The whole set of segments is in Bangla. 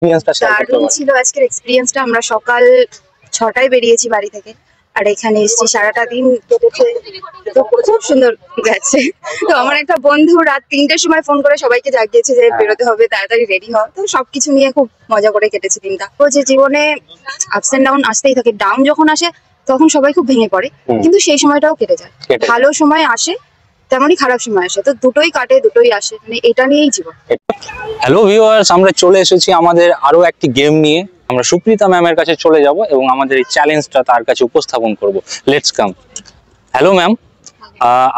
এক্সপেরিয়েন্সটা শেয়ার করতে দারুণ পারেন। ছিল আজকের এক্সপিরিয়েন্সটা। আমরা সকাল 6টায় বেরিয়েছি বাড়ি থেকে, আর এখানে এসেছি সারাটা দিন কেটেছে, তো খুব সুন্দর গেছে। তো আমার একটা বন্ধু রাত 3টের সময় ফোন করে সবাইকে জাগিয়েছে যে বেরোতে হবে, তাড়াতাড়ি রেডি হও। তো সবকিছু নিয়ে খুব মজা করে কেটেছে দিনটা। তো যে জীবনে আপস এন্ড ডাউন আসতেই থাকে, ডাউন যখন আসে তখন সবাই খুব ভেঙে পড়ে, কিন্তু সেই সময়টাও কেটে যায়। ভালো সময় আসে তেমনই খারাপ সময় আসে, তো দুটোই কাটে দুটোই আসে, মানে এটা নিয়েই জীবন। হ্যালো ভিউয়ার্স, আমরা চলে এসেছি আমাদের আরো একটি গেম নিয়ে। আমরা সুপ্রিতা ম্যামের কাছে চলে যাব এবং আমাদের এই চ্যালেঞ্জটা তার কাছে উপস্থাপন করব। Let's come. হ্যালো ম্যাম,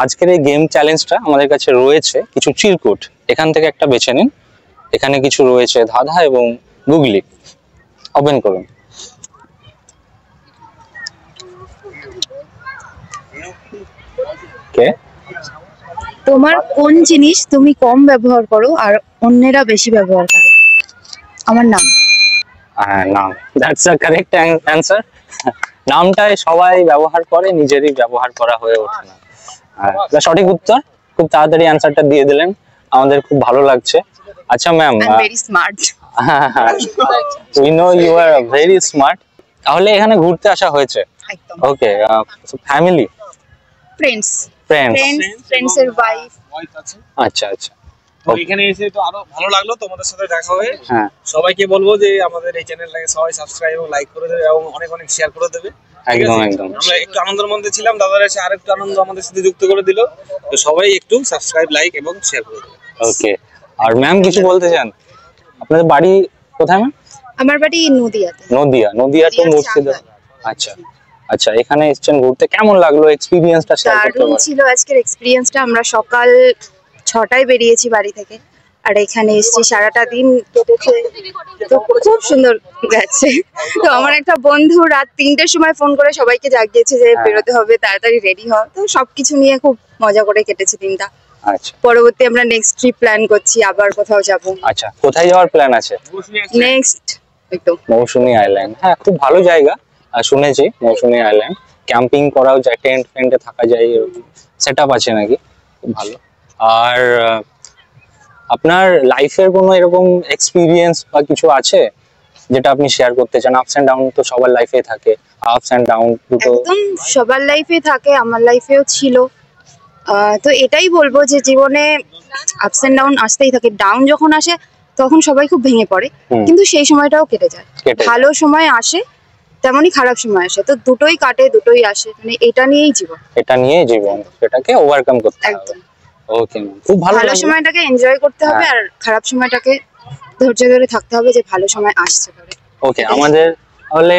আজকের এই গেম চ্যালেঞ্জটা আমাদের কাছে রয়েছে কিছু চিরকুট। এখান থেকে একটা বেছে নিন। এখানে কিছু রয়েছে ধাঁধা এবং গুগলি। ওপেন করুন। কে? তোমার কোন জিনিস তুমি কম ব্যবহার করো আর অন্যেরা বেশি ব্যবহার করে? আমার নাম। নাম। That's a correct answer. নামটাই সবাই ব্যবহার করে, নিজেরই ব্যবহার করা হয়ে ওঠে না। এটা সঠিক উত্তর। খুব তাড়াতাড়ি অ্যান্সারটা দিয়ে দিলেন, আমাদের খুব ভালো লাগছে। আচ্ছা ma'am, I am very smart. We know you are very smart. তাহলে এখানে ঘুরতে আসা হয়েছে। একদম। Okay, family, friends friends. Friends এর ওয়াইফ। আচ্ছা আচ্ছা। তো এখানে এসে তো আরো ভালো লাগলো তোমাদের সাথে দেখা হয়ে। হ্যাঁ, সবাইকে বলবো যে আমাদের এই চ্যানেলটাকে সবাই সাবস্ক্রাইব এবং লাইক করে দেবে এবং অনেক অনেক শেয়ার করে দেবে। ঠিক একদম আছে? একদম। আমরা একটু আনন্দের মধ্যে ছিলাম, দাদারা এসে আরেকটু আনন্দ আমাদের সাথে যুক্ত করে দিল। তো সবাই একটু সাবস্ক্রাইব, লাইক এবং শেয়ার করে দেবে। ওকে, আর ম্যাম কিছু বলতে চান? আপনাদের বাড়ি কোথায় ম্যাম? আমার বাড়ি নদিয়াতে। নদিয়া। নদিয়া তো নদিয়ার মুর্শিদা। চাকদা। আচ্ছা আচ্ছা, এখানে এসেছেন ঘুরতে, কেমন লাগলো এক্সপিরিয়েন্সটা শেয়ার করতে দারুণ পারেন? ছিল আজকের এক্সপিরিয়েন্সটা। আমরা সকাল 6টায় বেরিয়েছি বাড়ি থেকে, আর এখানে এসেছি সারাটা দিন কেটেছে, তো খুব সুন্দর গেছে। তো আমার একটা বন্ধু রাত 3টের সময় ফোন করে সবাইকে জাগিয়েছে যে বেরোতে হবে, তাড়াতাড়ি রেডি হও। তো সবকিছু নিয়ে খুব মজা করে কেটেছে দিনটা। আচ্ছা পরবর্তী আমরা নেক্সট ট্রিপ প্ল্যান করছি, আবার কোথাও যাব। আচ্ছা, কোথায় যাওয়ার প্ল্যান আছে? নেক্সট একদম মৌসুমী আইল্যান্ড। হ্যাঁ, খুব ভালো জায়গা। শুনেছি মৌসুমী আইল্যান্ড, ক্যাম্পিং করাও যায়, টেন্ট ফেন্টে থাকা যায়, এরকম সেট আপ আছে নাকি? খুব ভালো। আর আপনার লাইফের কোনো এরকম এক্সপিরিয়েন্স বা কিছু আছে যেটা আপনি শেয়ার করতে চান? আপস এন্ড ডাউন তো সবার লাইফে থাকে, আপস এন্ড ডাউন দুটো। একদম সবার লাইফে থাকে, আমার লাইফেও ছিল। তো এটাই বলবো যে জীবনে আপস এন্ড ডাউন আসতেই থাকে। ডাউন যখন আসে তখন সবাই খুব ভেঙে পড়ে, কিন্তু সেই সময়টাও কেটে যায়। কেটে যায়। ভালো সময় আসে তেমনই খারাপ সময় আসে, তো দুটোই কাটে দুটোই আসে, মানে এটা নিয়েই জীবন। এটা নিয়ে জীবন, সেটাকে ওভারকাম করতে হবে। একদম। ওকে, খুব ভালো ভালো লাগলো। সময়টাকে এনজয় করতে হবে, আর খারাপ সময়টাকে ধৈর্য ধরে থাকতে হবে যে ভালো সময় আসছে পরে। ওকে, আমাদের তাহলে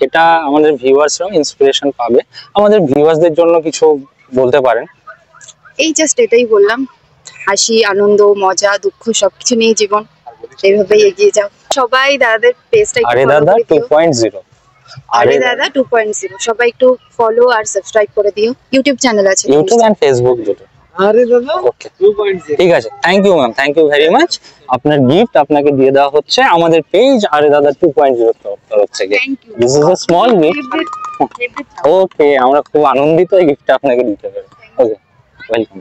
এটা আমাদের ভিউয়ার্সরাও ইন্সপিরেশন পাবে। আমাদের ভিউয়ার্সদের জন্য কিছু বলতে পারেন? এই জাস্ট এটাই বললাম, হাসি আনন্দ মজা দুঃখ সবকিছু নিয়ে জীবন, এইভাবেই এগিয়ে যাও। সবাই দাদাদের পেজটা একটু আরে ফলো দাদা করে দিও। 2.0। আরে দাদা 2.0 সবাই একটু ফলো আর সাবস্ক্রাইব করে দিও। ইউটিউব চ্যানেল আছে, ইউটিউব এন্ড ফেসবুক দুটো। আরে দাদা ওকে, 2.0। ঠিক আছে। Thank you ma'am, thank you very much. আপনার গিফট আপনাকে দিয়ে দেওয়া হচ্ছে আমাদের পেজ আরে দাদা 2.0 তরফ থেকে। Thank you. This is a small gift. Okay, আমরা খুব আনন্দিত এই গিফটটা আপনাকে দিতে পেরে। Okay, welcome.